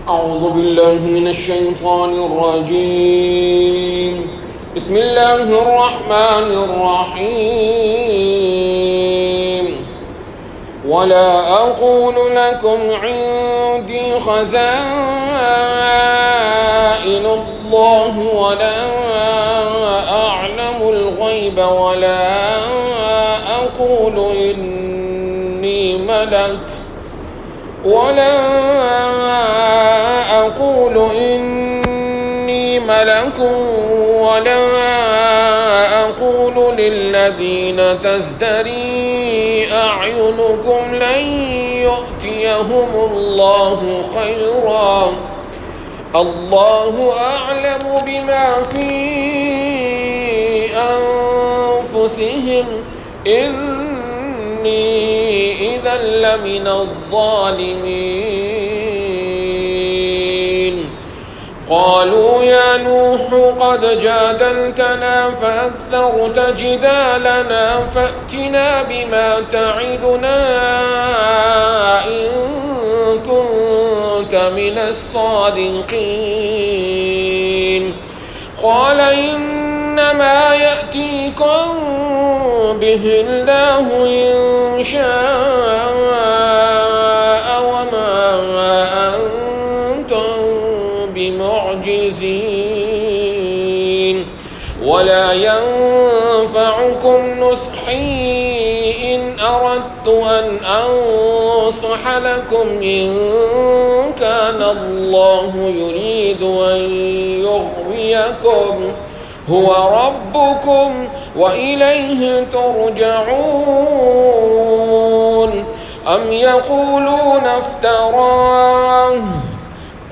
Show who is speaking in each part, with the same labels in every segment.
Speaker 1: أعوذ بالله من الشيطان الرجيم. بسم الله الرحمن الرحيم. ولا أقول لكم عندي خزائن الله ولا أعلم الغيب ولا أقول إني ملك ولا أقول للذين تزدري أعينكم لن يؤتيهم الله خيرا الله أعلم بما في أنفسهم إني إذا لمن الظالمين. قالوا يا نوح قد جادلتنا فأكثرت جدالنا فأتنا بما تعدنا إن كنت من الصادقين. قال إنما يأتيكم به الله إن شاء وما أنتم بمعجزين ولا ينفعكم نصحي إن أردت أن أنصح لكم إن كان الله يريد أن يغويكم هو ربكم وإليه ترجعون. أم يقولون افتراه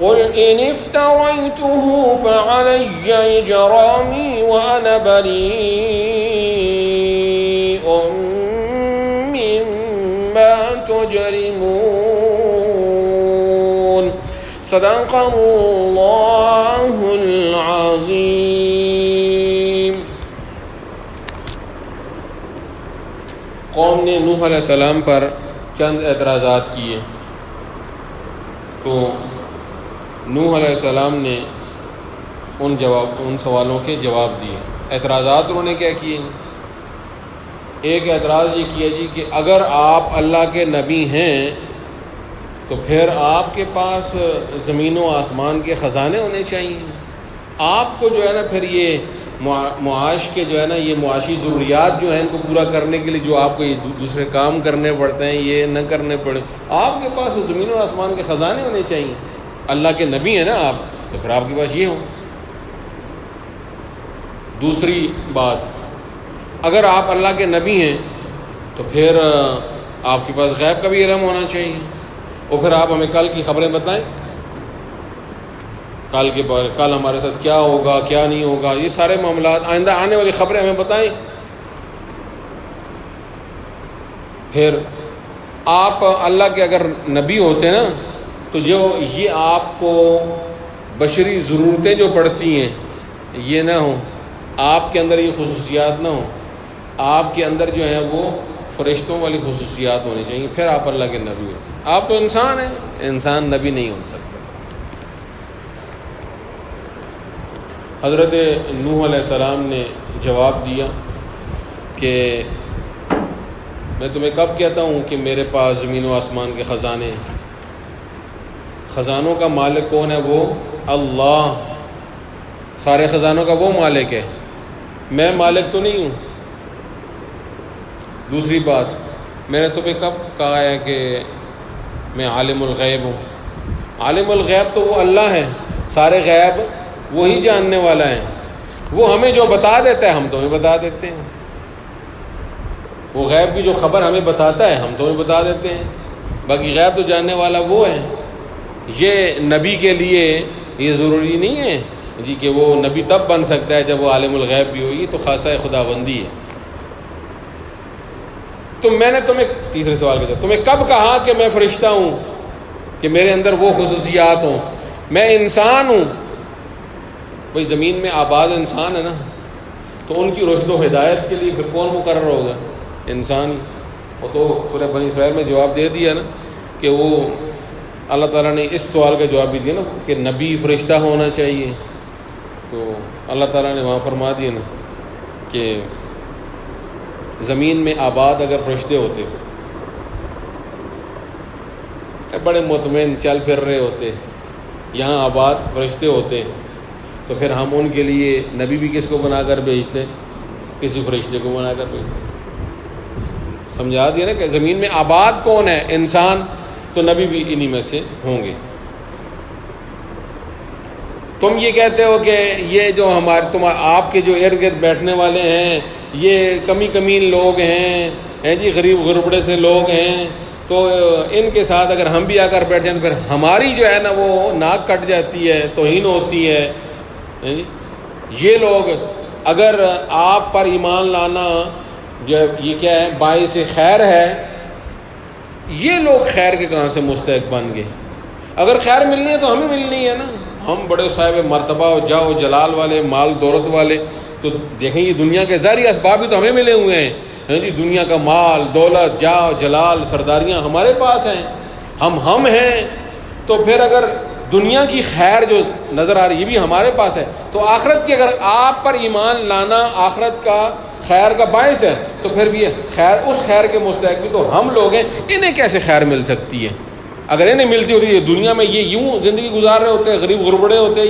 Speaker 1: قل إن افتريته فعلي إجرامي وأنا بريء مما تجرمون. صدق الله العظيم. قوم نے نوح علیہ السلام پر چند اعتراضات کیے تو نوح علیہ السلام نے ان سوالوں کے جواب دیے. اعتراضات انہوں نے کیا کیے؟ ایک اعتراض یہ کیا جی کہ اگر آپ اللہ کے نبی ہیں تو پھر آپ کے پاس زمین و آسمان کے خزانے ہونے چاہیے. آپ کو جو ہے نا پھر یہ معاش کے جو ہے نا یہ معاشی ضروریات جو ہیں ان کو پورا کرنے کے لیے جو آپ کو یہ دوسرے کام کرنے پڑتے ہیں یہ نہ کرنے پڑے. آپ کے پاس زمین و آسمان کے خزانے ہونے چاہیے. اللہ کے نبی ہیں نا آپ تو پھر آپ کے پاس یہ ہو. دوسری بات، اگر آپ اللہ کے نبی ہیں تو پھر آپ کے پاس غیب کا بھی علم ہونا چاہیے اور پھر آپ ہمیں کل کی خبریں بتائیں. کل ہمارے ساتھ کیا ہوگا کیا نہیں ہوگا یہ سارے معاملات آئندہ آنے والی خبریں ہمیں بتائیں. پھر آپ اللہ کے اگر نبی ہوتے نا تو جو یہ آپ کو بشری ضرورتیں جو پڑتی ہیں یہ نہ ہوں، آپ کے اندر یہ خصوصیات نہ ہوں، آپ کے اندر جو ہیں وہ فرشتوں والی خصوصیات ہونی چاہیے، پھر آپ اللہ کے نبی ہوتے ہیں. آپ تو انسان ہیں، انسان نبی نہیں ہو سکتا. حضرت نوح علیہ السلام نے جواب دیا کہ میں تمہیں کب کہتا ہوں کہ میرے پاس زمین و آسمان کے خزانے ہیں. خزانوں کا مالک کون ہے؟ وہ اللہ. سارے خزانوں کا وہ مالک ہے، میں مالک تو نہیں ہوں. دوسری بات، میں نے تمہیں کب کہا ہے کہ میں عالم الغیب ہوں؟ عالم الغیب تو وہ اللہ ہے، سارے غیب وہی جاننے والا ہے. وہ ہمیں جو بتا دیتا ہے ہم تمہیں بتا دیتے ہیں. وہ غیب کی جو خبر ہمیں بتاتا ہے ہم تمہیں بتا دیتے ہیں. باقی غیب تو جاننے والا وہ ہے. یہ نبی کے لیے یہ ضروری نہیں ہے جی کہ وہ نبی تب بن سکتا ہے جب وہ عالم الغیب بھی ہوگی، تو خاصہ خدا بندی ہے. تو میں نے تمہیں تیسرے سوال کے تمہیں کب کہا کہ میں فرشتہ ہوں کہ میرے اندر وہ خصوصیات ہوں؟ میں انسان ہوں. بھئی زمین میں آباد انسان ہے نا، تو ان کی رشد و ہدایت کے لیے پھر کون مقرر ہوگا؟ انسان ہی. وہ تو سورہ بنی اسرائیل میں جواب دے دیا نا کہ وہ اللہ تعالیٰ نے اس سوال کا جواب بھی دیا نا کہ نبی فرشتہ ہونا چاہیے، تو اللہ تعالیٰ نے وہاں فرما دیا نا کہ زمین میں آباد اگر فرشتے ہوتے، بڑے مطمئن چل پھر رہے ہوتے، یہاں آباد فرشتے ہوتے، تو پھر ہم ان کے لیے نبی بھی کس کو بنا کر بھیجتے؟ کسی فرشتے کو بنا کر بھیجتے۔ سمجھا دیا نا کہ زمین میں آباد کون ہے؟ انسان، تو نبی بھی انہی میں سے ہوں گے۔ تم یہ کہتے ہو کہ یہ جو آپ کے جو ارد گرد بیٹھنے والے ہیں یہ کمی کمین لوگ ہیں جی، غریب غربڑے سے لوگ ہیں، تو ان کے ساتھ اگر ہم بھی آ کر بیٹھ جائیں تو پھر ہماری جو ہے نا وہ ناک کٹ جاتی ہے، توہین ہوتی ہے۔ یہ لوگ اگر آپ پر ایمان لانا جو یہ کیا ہے، باعث خیر ہے، یہ لوگ خیر کے کہاں سے مستحق بن گئے؟ اگر خیر ملنی ہے تو ہمیں ملنی ہے نا، ہم بڑے صاحب مرتبہ و جاہ و جلال والے، مال دولت والے، تو دیکھیں یہ دنیا کے ظاہری اسباب بھی تو ہمیں ملے ہوئے ہیں جی، دنیا کا مال دولت جاہ و جلال سرداریاں ہمارے پاس ہیں، ہم ہیں، تو پھر اگر دنیا کی خیر جو نظر آ رہی ہے یہ بھی ہمارے پاس ہے، تو آخرت کی اگر آپ پر ایمان لانا آخرت کا خیر کا باعث ہے تو پھر بھی خیر، اس خیر کے مستحق بھی تو ہم لوگ ہیں، انہیں کیسے خیر مل سکتی ہے؟ اگر انہیں ملتی ہوتی ہے دنیا میں یہ یوں زندگی گزار رہے ہوتے، غریب غربڑے ہوتے،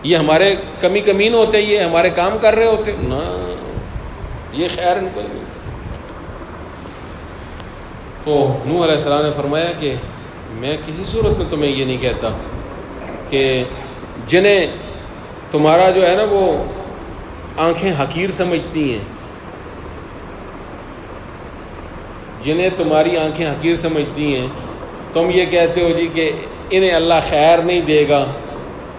Speaker 1: یہ ہمارے کمی کمین ہوتے، یہ ہمارے کام کر رہے ہوتے نا، یہ خیر ان کو نہیں ملتی۔ تو نوح علیہ السلام نے فرمایا کہ میں کسی صورت میں تمہیں یہ نہیں کہتا کہ جنہیں تمہارا جو ہے نا وہ آنکھیں حقیر سمجھتی ہیں، جنہیں تمہاری آنکھیں حقیر سمجھتی ہیں، تم یہ کہتے ہو جی کہ انہیں اللہ خیر نہیں دے گا،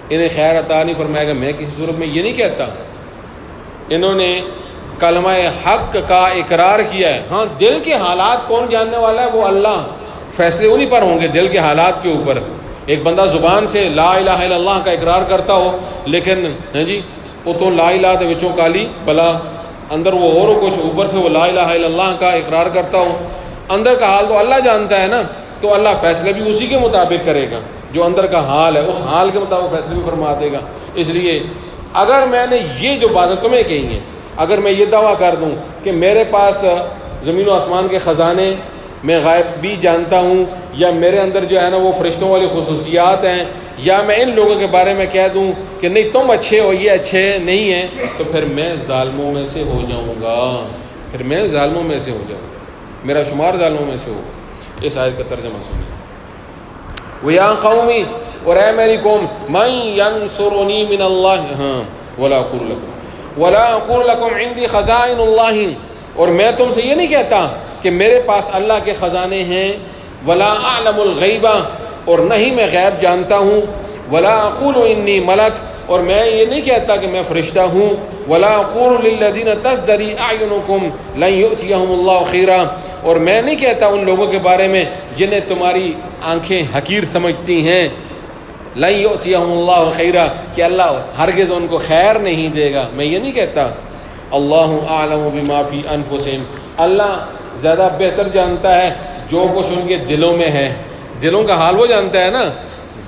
Speaker 1: انہیں خیر عطا نہیں فرمائے گا، میں کسی صورت میں یہ نہیں کہتا۔ انہوں نے کلمہ حق کا اقرار کیا ہے، ہاں دل کے حالات کون جاننے والا ہے؟ وہ اللہ، فیصلے انہی پر ہوں گے دل کے حالات کے اوپر۔ ایک بندہ زبان سے لا الہ الا اللہ کا اقرار کرتا ہو لیکن جی وہ تو لا الہ دے وچوں کالی بلا، اندر وہ اور کچھ، اوپر سے وہ لا الہ الا اللہ کا اقرار کرتا ہو، اندر کا حال تو اللہ جانتا ہے نا، تو اللہ فیصلے بھی اسی کے مطابق کرے گا، جو اندر کا حال ہے اس حال کے مطابق فیصلے بھی فرما دے گا۔ اس لیے اگر میں نے یہ جو باتیں تمہیں کہی ہیں، اگر میں یہ دعویٰ کر دوں کہ میرے پاس زمین و آسمان کے خزانے، میں غائب بھی جانتا ہوں، یا میرے اندر جو ہے نا وہ فرشتوں والی خصوصیات ہیں، یا میں ان لوگوں کے بارے میں کہہ دوں کہ نہیں تم اچھے ہو یہ اچھے نہیں ہیں، تو پھر میں ظالموں میں سے ہو جاؤں گا، پھر میں ظالموں میں سے ہو جاؤں گا، میرا شمار ظالموں میں سے ہوگا۔ اس آیت کا ترجمہ سنیں۔ وَيَا قَوْمِ، اور اے میری قوم، مَن يَنصُرُنِي مِنَ اللَّهِ وَلَا أَقُولُ لَكُمْ عِندِي خَزَائِنُ اللَّهِ، اور میں تم سے یہ نہیں کہتا کہ میرے پاس اللہ کے خزانے ہیں، وَلَا أَعْلَمُ الْغَيْبَ، اور نہیں میں غیب جانتا ہوں، وَلَا أَقُولُ إِنِّي مَلَكٌ، اور میں یہ نہیں کہتا کہ میں فرشتہ ہوں، وَلَا أَقُولُ لِلَّذِينَ تَزْدَرِي أَعْيُنُكُمْ لَن يُؤْتِيَهُمُ اللَّهُ خَيْرًا، اور میں نہیں کہتا ان لوگوں کے بارے میں جنہیں تمہاری آنکھیں حقیر سمجھتی ہیں، لَن يُؤْتِيَهُمُ اللَّهُ خَيْرًا، کہ اللہ ہرگز ان کو خیر نہیں دے گا، میں یہ نہیں کہتا۔ اللَّهُ أَعْلَمُ بِمَا فِي أَنفُسِهِمْ، اللہ زیادہ بہتر جانتا ہے جو کچھ ان کے دلوں میں ہے، دلوں کا حال وہ جانتا ہے نا،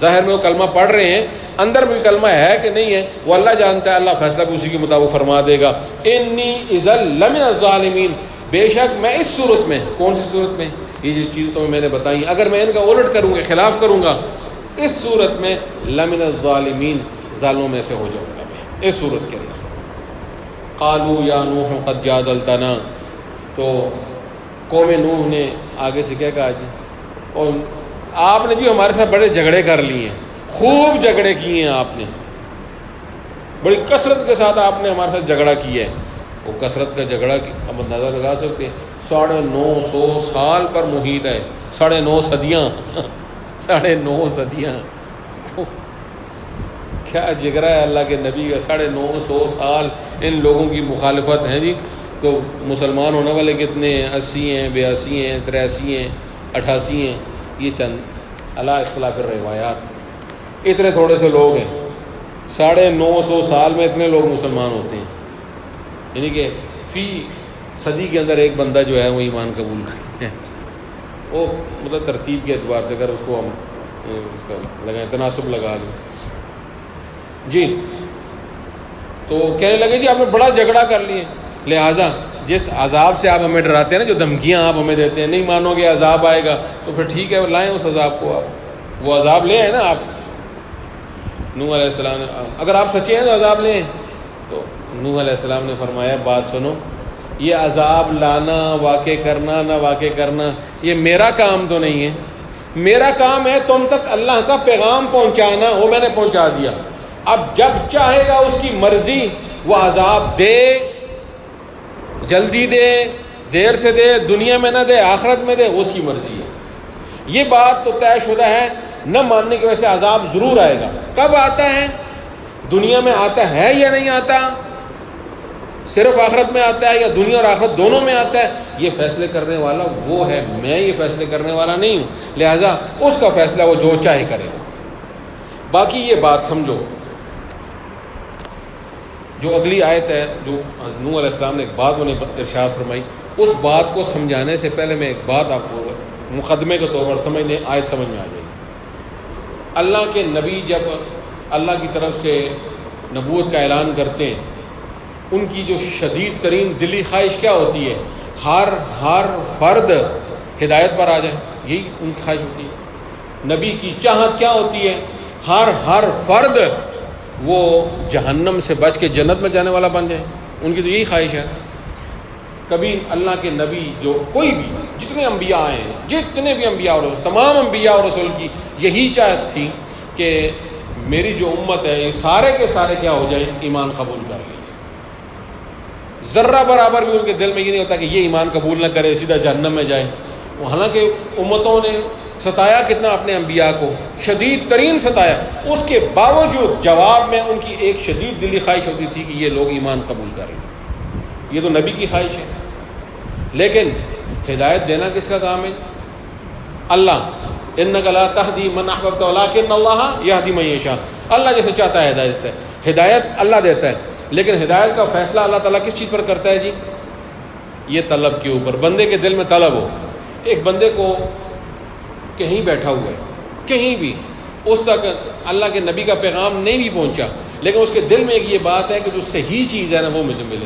Speaker 1: ظاہر میں وہ کلمہ پڑھ رہے ہیں، اندر میں کلمہ ہے کہ نہیں ہے وہ اللہ جانتا ہے، اللہ فیصلہ بھی اسی کے مطابق فرما دے گا۔ انی اذا لمن الظالمین، بے شک میں اس صورت میں، کون سی صورت میں؟ یہ جو چیز تو میں نے بتائی، اگر میں ان کا الٹ کروں گا، خلاف کروں گا، اس صورت میں لمن الظالمین، ظالموں میں سے ہو جاؤں گا میں اس صورت کے اندر۔ قالوا یا نوح قد جادلتنا، تو قوم نوح نے آگے سے کیا کہا جی، اور آپ نے جو ہمارے ساتھ بڑے جھگڑے کر لیے ہیں، خوب جھگڑے کیے ہیں آپ نے، بڑی کثرت کے ساتھ آپ نے ہمارے ساتھ جھگڑا کیا ہے۔ وہ کثرت کا جھگڑا اب اندازہ لگا سکتے ہیں، 950 سال پر محیط ہے، 9.5 صدیاں 9.5 صدیاں، کیا جگرا ہے اللہ کے نبی کا، 950 سال ان لوگوں کی مخالفت ہے جی۔ تو مسلمان ہونے والے کتنے ہیں؟ 80 ہیں، 82 ہیں، 83 ہیں، 88 ہیں، یہ چند اللہ اختلاف الروایات، اتنے تھوڑے سے لوگ ہیں، 950 سال میں اتنے لوگ مسلمان ہوتے ہیں، یعنی کہ فی صدی کے اندر ایک بندہ جو ہے وہ ایمان قبول کرتے ہیں، وہ مطلب ترتیب کے اعتبار سے اگر اس کو ہم اس کا لگائیں تناسب لگا لیں. جی تو کہنے لگے جی آپ نے بڑا جھگڑا کر لیے، لہٰذا جس عذاب سے آپ ہمیں ڈراتے ہیں نا، جو دھمکیاں آپ ہمیں دیتے ہیں، نہیں مانو گے عذاب آئے گا، تو پھر ٹھیک ہے لائیں اس عذاب کو، آپ وہ عذاب لے آئے نا. آپ نوح علیہ السلام نے اگر آپ سچے ہیں تو عذاب لیں. تو نوح علیہ السلام نے فرمایا بات سنو، یہ عذاب لانا، واقع کرنا نہ واقع کرنا، یہ میرا کام تو نہیں ہے. میرا کام ہے تم تک اللہ کا پیغام پہنچانا، وہ میں نے پہنچا دیا. اب جب چاہے گا اس کی مرضی وہ عذاب دے، جلدی دے، دیر سے دے، دنیا میں نہ دے آخرت میں دے، اس کی مرضی ہے. یہ بات تو طے شدہ ہے، نہ ماننے کی وجہ سے عذاب ضرور آئے گا. کب آتا ہے؟ دنیا میں آتا ہے یا نہیں آتا؟ صرف آخرت میں آتا ہے یا دنیا اور آخرت دونوں میں آتا ہے؟ یہ فیصلے کرنے والا وہ ہے، میں یہ فیصلے کرنے والا نہیں ہوں. لہٰذا اس کا فیصلہ وہ جو چاہے کرے گا. باقی یہ بات سمجھو، جو اگلی آیت ہے جو نوح علیہ السلام نے ایک بات انہیں ارشاد فرمائی، اس بات کو سمجھانے سے پہلے میں ایک بات آپ کو مقدمے کے طور پر سمجھ لیں، آیت سمجھ میں آ جائے گی. اللہ کے نبی جب اللہ کی طرف سے نبوت کا اعلان کرتے ہیں، ان کی جو شدید ترین دلی خواہش کیا ہوتی ہے؟ ہر فرد ہدایت پر آ جائے، یہی ان کی خواہش ہوتی ہے. نبی کی چاہت کیا ہوتی ہے؟ ہر فرد وہ جہنم سے بچ کے جنت میں جانے والا بن جائے. ان کی تو یہی خواہش ہے. کبھی اللہ کے نبی جو کوئی بھی جتنے انبیاء آئے ہیں، جتنے بھی انبیاء اور رسول، تمام انبیاء اور رسول کی یہی چاہت تھی کہ میری جو امت ہے یہ سارے کے سارے کیا ہو جائیں؟ ایمان قبول کر لیں. ذرہ برابر بھی ان کے دل میں یہ نہیں ہوتا کہ یہ ایمان قبول نہ کرے سیدھا جہنم میں جائے. حالانکہ امتوں نے ستایا کتنا اپنے انبیاء کو، شدید ترین ستایا، اس کے باوجود جواب میں ان کی ایک شدید دلی خواہش ہوتی تھی کہ یہ لوگ ایمان قبول کر لیں. یہ تو نبی کی خواہش ہے. لیکن ہدایت دینا کس کا کام ہے؟ اللہ. انک لا تہدی من احببت ولکن اللہ یہدی من یشاء. اللہ جیسے چاہتا ہے ہدایت دیتا ہے، ہدایت اللہ دیتا ہے، لیکن ہدایت کا فیصلہ اللہ تعالیٰ کس چیز پر کرتا ہے جی؟ یہ طلب کے اوپر. بندے کے دل میں طلب ہو. ایک بندے کو کہیں بیٹھا ہوا ہے، کہیں بھی اس تک اللہ کے نبی کا پیغام نہیں بھی پہنچا، لیکن اس کے دل میں ایک یہ بات ہے کہ جو صحیح چیز ہے نا وہ مجھے ملے،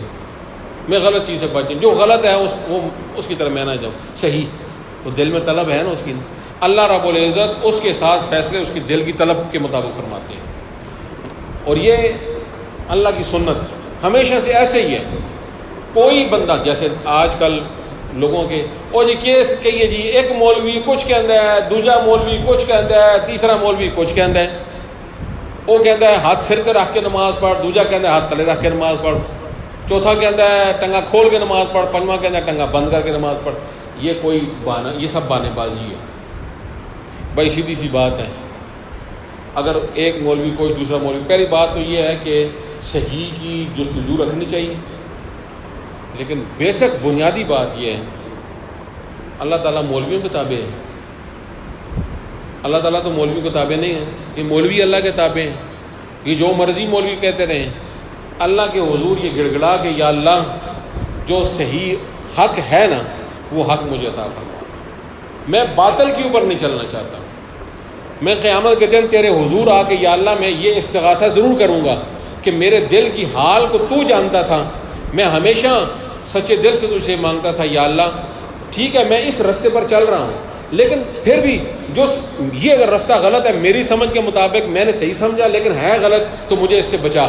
Speaker 1: میں غلط چیز سے بچ جاؤں، جو غلط ہے اس کی طرف میں نہ جاؤں، صحیح. تو دل میں طلب ہے نا اس کی. اللہ رب العزت اس کے ساتھ فیصلے اس کی دل کی طلب کے مطابق فرماتے ہیں. اور یہ اللہ کی سنت ہے، ہمیشہ سے ایسے ہی ہے. کوئی بندہ جیسے آج کل لوگوں کے جی کیس کہیے جی، ایک مولوی کچھ کہندا ہے، دوجا مولوی کچھ کہندا ہے، تیسرا مولوی کچھ کہندا ہے. وہ کہندا ہے ہاتھ سر تے رکھ کے نماز پڑھ، دوجا کہندا ہے ہاتھ تلے رکھ کے نماز پڑھ، چوتھا کہندا ہے ٹنگا کھول کے نماز پڑھ، پنجواں کہندا ہے ٹنگا بند کر کے نماز پڑھ. یہ کوئی بہانہ، یہ سب بانے بازی ہے بھائی. سیدھی سی بات ہے، اگر ایک مولوی کوئی دوسرا مولوی، پہلی بات تو یہ ہے کہ صحیح کی جستجو رکھنی چاہیے. لیکن بیسک بنیادی بات یہ ہے، اللہ تعالیٰ مولویوں کے تابع ہے. اللہ تعالیٰ تو مولویوں کے تابع نہیں ہے، یہ مولوی اللہ کے تابع ہیں. یہ جو مرضی مولوی کہتے رہے، اللہ کے حضور یہ گڑ گڑا کہ یا اللہ جو صحیح حق ہے نا وہ حق مجھے عطا فرما. میں باطل کے اوپر نہیں چلنا چاہتا. میں قیامت کے دن تیرے حضور آ کے یا اللہ میں یہ استغاثہ ضرور کروں گا کہ میرے دل کی حال کو تو جانتا تھا، میں ہمیشہ سچے دل سے تجھ سے مانگتا تھا یا اللہ ٹھیک ہے میں اس راستے پر چل رہا ہوں، لیکن پھر بھی جو یہ اگر راستہ غلط ہے، میری سمجھ کے مطابق میں نے صحیح سمجھا لیکن ہے غلط، تو مجھے اس سے بچا.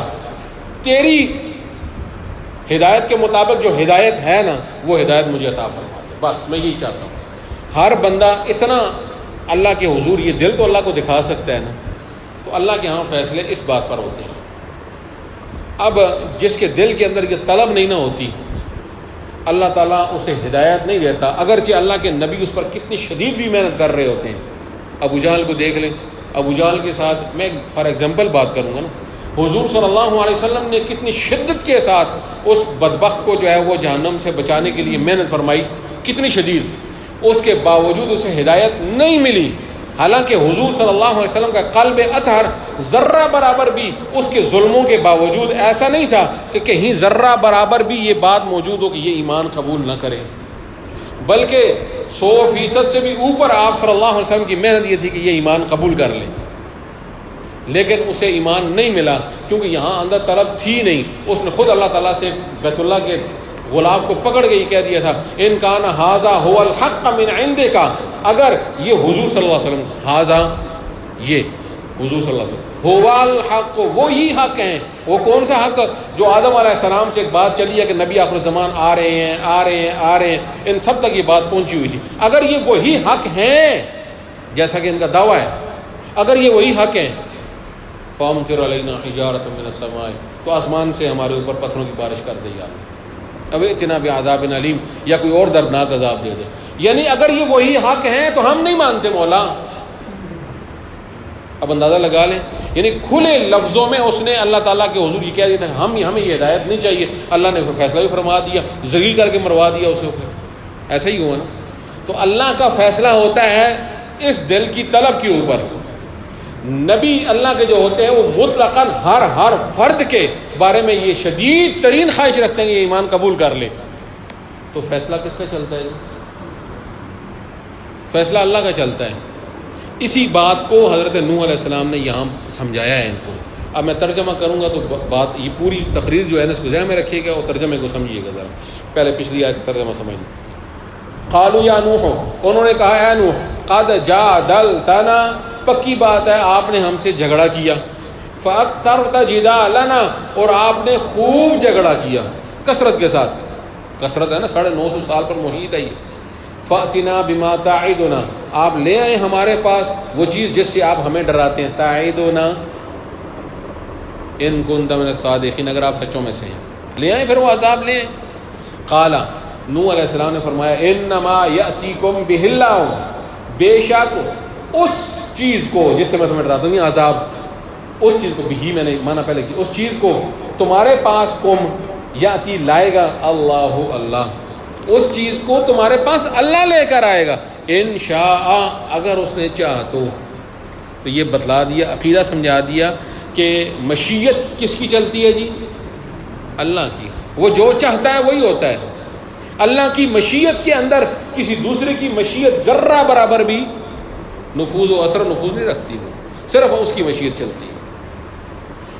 Speaker 1: تیری ہدایت کے مطابق جو ہدایت ہے نا وہ ہدایت مجھے عطا فرما دے. بس میں یہی چاہتا ہوں. ہر بندہ اتنا اللہ کے حضور یہ دل تو اللہ کو دکھا سکتا ہے نا، تو اللہ کے ہاں فیصلے اس بات پر ہوتے ہیں. اب جس کے دل کے اندر یہ طلب نہیں نہ ہوتی، اللہ تعالیٰ اسے ہدایت نہیں دیتا، اگرچہ اللہ کے نبی اس پر کتنی شدید بھی محنت کر رہے ہوتے ہیں. ابو جہل کو دیکھ لیں. ابو جہل کے ساتھ میں فار ایگزامپل بات کروں گا نا، حضور صلی اللہ علیہ وسلم نے کتنی شدت کے ساتھ اس بدبخت کو جو ہے وہ جہنم سے بچانے کے لیے محنت فرمائی، کتنی شدید. اس کے باوجود اسے ہدایت نہیں ملی، حالانکہ حضور صلی اللہ علیہ وسلم کا قلب اطہر ذرہ برابر بھی اس کے ظلموں کے باوجود ایسا نہیں تھا کہ کہیں ذرہ برابر بھی یہ بات موجود ہو کہ یہ ایمان قبول نہ کرے، بلکہ 100% سے بھی اوپر آپ صلی اللہ علیہ وسلم کی محنت یہ تھی کہ یہ ایمان قبول کر لیں، لیکن اسے ایمان نہیں ملا کیونکہ یہاں اندر طلب تھی نہیں. اس نے خود اللہ تعالیٰ سے بیت اللہ کے غلاف کو پکڑ کے یہ کہہ دیا تھا ان کان ھذا ھو الحق من عندک، اگر یہ حضور صلی اللہ علیہ وسلم، ھذا یہ حضور صلی اللہ علیہ وسلم، ھو الحق وہی حق ہیں. وہ کون سا حق؟ جو آدم علیہ السلام سے ایک بات چلی ہے کہ نبی آخر الزمان آ رہے ہیں آ رہے ہیں آ رہے ہیں، ان سب تک یہ بات پہنچی ہوئی تھی. اگر یہ وہی حق ہیں جیسا کہ ان کا دعویٰ ہے، اگر یہ وہی حق ہیں فَأَمْطِرْ عَلَيْنَا حِجَارَةً مِّنَ السَّمَاءِ، تو آسمان سے ہمارے اوپر پتھروں کی بارش کر دے یا اللہ، اب ائتنا بعذاب علیم، یا کوئی اور دردناک عذاب دے دے. یعنی اگر یہ وہی حق ہیں تو ہم نہیں مانتے مولا. اب اندازہ لگا لیں، یعنی کھلے لفظوں میں اس نے اللہ تعالیٰ کے حضور یہ کہہ دیا تھا ہمیں یہ ہدایت نہیں چاہیے. اللہ نے فیصلہ بھی فرما دیا، ذلیل کر کے مروا دیا اسے. پھر ایسا ہی ہوا نا. تو اللہ کا فیصلہ ہوتا ہے اس دل کی طلب کے اوپر. نبی اللہ کے جو ہوتے ہیں وہ مطلقاً ہر فرد کے بارے میں یہ شدید ترین خواہش رکھتے ہیں کہ یہ ایمان قبول کر لے. تو فیصلہ کس کا چلتا ہے؟ فیصلہ اللہ کا چلتا ہے. اسی بات کو حضرت نوح علیہ السلام نے یہاں سمجھایا ہے ان کو. اب میں ترجمہ کروں گا تو بات یہ پوری تقریر جو ہے نا اس کو ذہن میں رکھیے گا اور ترجمے کو سمجھیے گا ذرا. پہلے پچھلی آیت کا ترجمہ سمجھ لیں. قالوا یا نوح، انہوں نے کہا اے نوح، قد جادلتنا، پکی بات ہے آپ نے ہم سے جھگڑا کیا، فاکثرت جدالنا، اور آپ نے خوب جھگڑا کیا کثرت کے ساتھ. کثرت ہے نا، 950 سال پر محیط ہے یہ. فاتنا بما تعدنا، آپ لے آئے ہمارے پاس وہ چیز جس سے آپ ہمیں ڈراتے ہیں. تعدنا ان کنت من الصادقین، اگر آپ سچوں میں سے ہیں لے آئیں، پھر وہ عذاب لیں. قال، نوح علیہ السلام نے فرمایا انما یاتیکم بہ اللہ، بے شک اس چیز کو جس سے میں تمہیں ڈراتا ہوں، عذاب، اس چیز کو بھی میں نے مانا پہلے کی، اس چیز کو تمہارے پاس کم یاتی لائے گا اللہ، اللہ اس چیز کو تمہارے پاس اللہ لے کر آئے گا، انشاء، اگر اس نے چاہا تو. تو یہ بتلا دیا، عقیدہ سمجھا دیا کہ مشیت کس کی چلتی ہے جی؟ اللہ کی. وہ جو چاہتا ہے وہی ہوتا ہے. اللہ کی مشیت کے اندر کسی دوسرے کی مشیت ذرہ برابر بھی نفوذ و اثر و نفوذ نہیں رکھتی، وہ صرف اس کی مشیت چلتی ہے.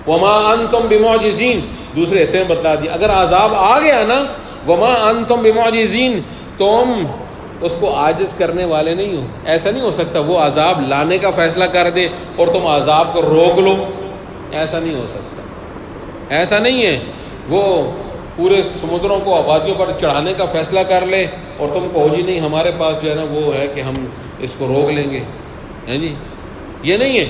Speaker 1: وما انتم بمعجزین، دوسرے ایسے میں بتلا دیا اگر عذاب آ گیا نا، وما انتم بمعجزین، تم اس کو عاجز کرنے والے نہیں ہو. ایسا نہیں ہو سکتا وہ عذاب لانے کا فیصلہ کر دے اور تم عذاب کو روک لو، ایسا نہیں ہو سکتا. ایسا نہیں ہے وہ پورے سمندروں کو آبادیوں پر چڑھانے کا فیصلہ کر لے اور تم کہو جی نہیں ہمارے پاس جو ہے نا وہ ہے کہ ہم اس کو روک لیں گے. جی یہ نہیں ہے.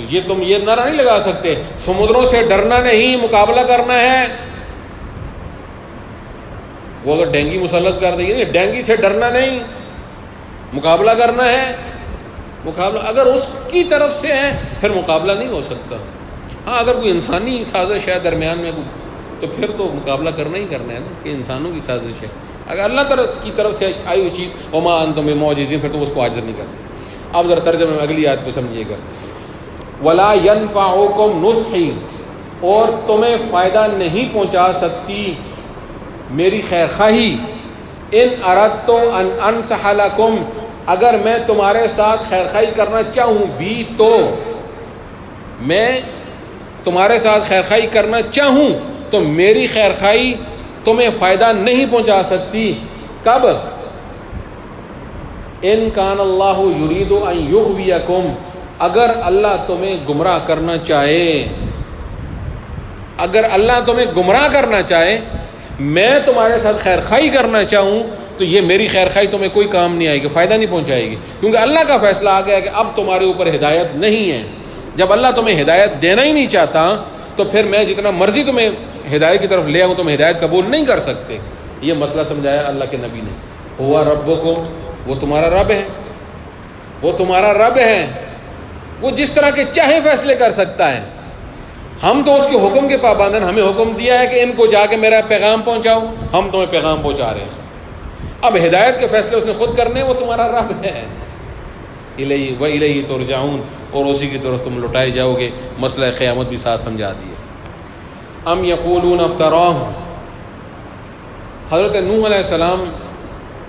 Speaker 1: یہ تم یہ نعرہ نہیں لگا سکتے سمندروں سے ڈرنا نہیں، مقابلہ کرنا ہے. وہ اگر ڈینگی مسلط کر دے گی، نہیں، ڈینگی سے ڈرنا نہیں، مقابلہ کرنا ہے. مقابلہ اگر اس کی طرف سے ہے پھر مقابلہ نہیں ہو سکتا. ہاں اگر کوئی انسانی سازش ہے درمیان میں تو پھر تو مقابلہ کرنا ہی کرنا ہے نا، کہ انسانوں کی سازش ہے. اگر اللہ کی طرف سے آئی ہوئی چیز وما انتم بمعجزین، پھر تو اس کو عاجز نہیں کر سکتے. اب ذرا ترجمے میں اگلی آیت کو سمجھیے گا. ولا ينفعكم نصحی، اور تمہیں فائدہ نہیں پہنچا سکتی میری خیر خواہی، ان اردت ان انصح لکم، اگر میں تمہارے ساتھ خیر خواہی کرنا چاہوں بھی، تو میں تمہارے ساتھ خیر خواہی کرنا چاہوں تو میری خیر خواہی تمہیں فائدہ نہیں پہنچا سکتی. کب؟ ان کان اللہ یرید ان یغویکم، اگر اللہ تمہیں گمراہ کرنا چاہے، اگر اللہ تمہیں گمراہ کرنا چاہے، میں تمہارے ساتھ خیر خواہی کرنا چاہوں تو یہ میری خیر خواہی تمہیں کوئی کام نہیں آئے گی، فائدہ نہیں پہنچائے گی، کیونکہ اللہ کا فیصلہ آ گیا کہ اب تمہارے اوپر ہدایت نہیں ہے. جب اللہ تمہیں ہدایت دینا ہی نہیں چاہتا تو پھر میں جتنا مرضی تمہیں ہدایت کی طرف لے آؤں تم ہدایت قبول نہیں کر سکتے. یہ مسئلہ سمجھایا اللہ کے نبی نے. ہوا ربکم، وہ تمہارا رب ہے، وہ تمہارا رب ہے، وہ جس طرح کے چاہے فیصلے کر سکتا ہے. ہم تو اس کے حکم کے پابند ہیں. ہمیں حکم دیا ہے کہ ان کو جا کے میرا پیغام پہنچاؤ، ہم تمہیں پیغام پہنچا رہے ہیں. اب ہدایت کے فیصلے اس نے خود کرنے، وہ تمہارا رب ہے. الیہ و الیہ ترجعون، اور اسی کی طرف تم لوٹائے جاؤ گے. مسئلہ قیامت بھی ساتھ سمجھا دیے. ام یقولون افتراہ، حضرت نوح علیہ السلام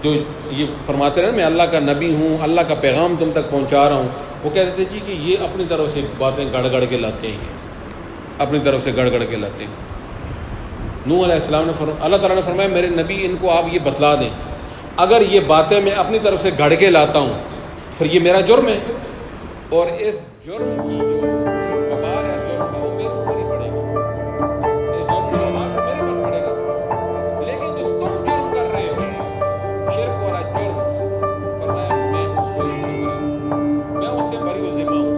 Speaker 1: جو یہ فرماتے رہے میں اللہ کا نبی ہوں، اللہ کا پیغام تم تک پہنچا رہا ہوں، وہ کہتے تھے جی کہ یہ اپنی طرف سے باتیں گڑ گڑ کے لاتے ہیں، یہ اپنی طرف سے گڑ گڑ کے لاتے ہیں۔ نوح علیہ السلام نے اللہ تعالیٰ نے فرمایا میرے نبی ان کو آپ یہ بتلا دیں، اگر یہ باتیں میں اپنی طرف سے گھڑ کے لاتا ہوں پھر یہ میرا جرم ہے، اور اس جرم کی جو وبال ہے اس جرم کا وہ میرے اوپر ہی پڑے گا، اس جرم کا وبال میرے پر پڑے گا۔ لیکن جو تم جرم کر رہے ہو، شرک والا جرم، فرمایا میں اس جرم سے بری ہوں، میں اس سے بری و ذمہ ہوں،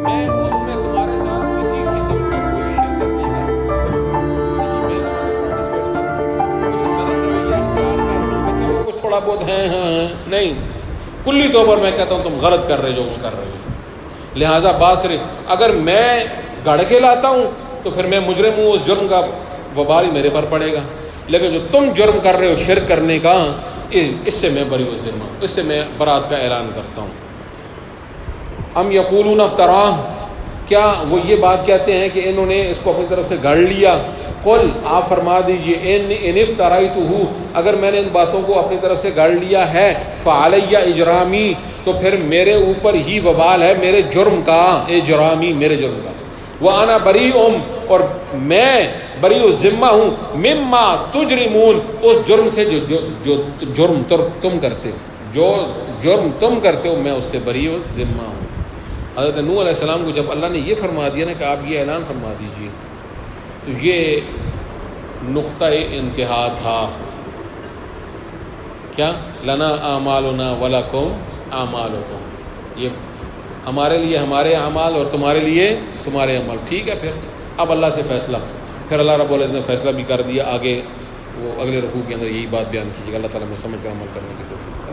Speaker 1: میں اس میں تمہارے ساتھ کسی قسم کا کوئی شرکت نہیں کرتا۔ کچھ مدد رویہ اختیار کر لوں کہ چلو کچھ تھوڑا بہت ہیں نہیں، کلی طور پر میں کہتا ہوں تم غلط کر رہے جو کچھ کر رہے ہو۔ لہٰذا بات صرف اگر میں گڑھ کے لاتا ہوں تو پھر میں مجرم ہوں، اس جرم کا وبال ہی میرے پر پڑے گا، لیکن جو تم جرم کر رہے ہو شرک کرنے کا، اس سے میں بری و ذمہ ہوں، اس سے میں برات کا اعلان کرتا ہوں۔ ام یقولون افتراہ، کیا وہ یہ بات کہتے ہیں کہ انہوں نے اس کو اپنی طرف سے گھڑ لیا؟ قل، آپ فرما دیجئے ان افترایتہ، اگر میں نے ان باتوں کو اپنی طرف سے گھڑ لیا ہے، فعلی اجرامی، تو پھر میرے اوپر ہی وبال ہے میرے جرم کا، اجرامی میرے جرم کا، وانا بریء، اور میں بریء ذمہ ہوں، مما تجرمون، اس جرم سے جو جرم تم کرتے ہو، جو جرم تم کرتے ہو میں اس سے بریء ذمہ ہوں۔ حضرت نوح علیہ السلام کو جب اللہ نے یہ فرما دیا نا کہ آپ یہ اعلان فرما دیجیے، تو یہ نقطہ انتہا تھا۔ کیا؟ لنا اعمالنا ولکم اعمالکم، یہ ہمارے لیے ہمارے اعمال اور تمہارے لیے تمہارے عمل، ٹھیک ہے۔ پھر اب اللہ سے فیصلہ، پھر اللہ رب العزت نے فیصلہ بھی کر دیا، آگے وہ اگلے رکوع کے اندر یہی بات بیان کیجیے گا۔ اللہ تعالیٰ میں سمجھ کر عمل کرنے کی توفیق۔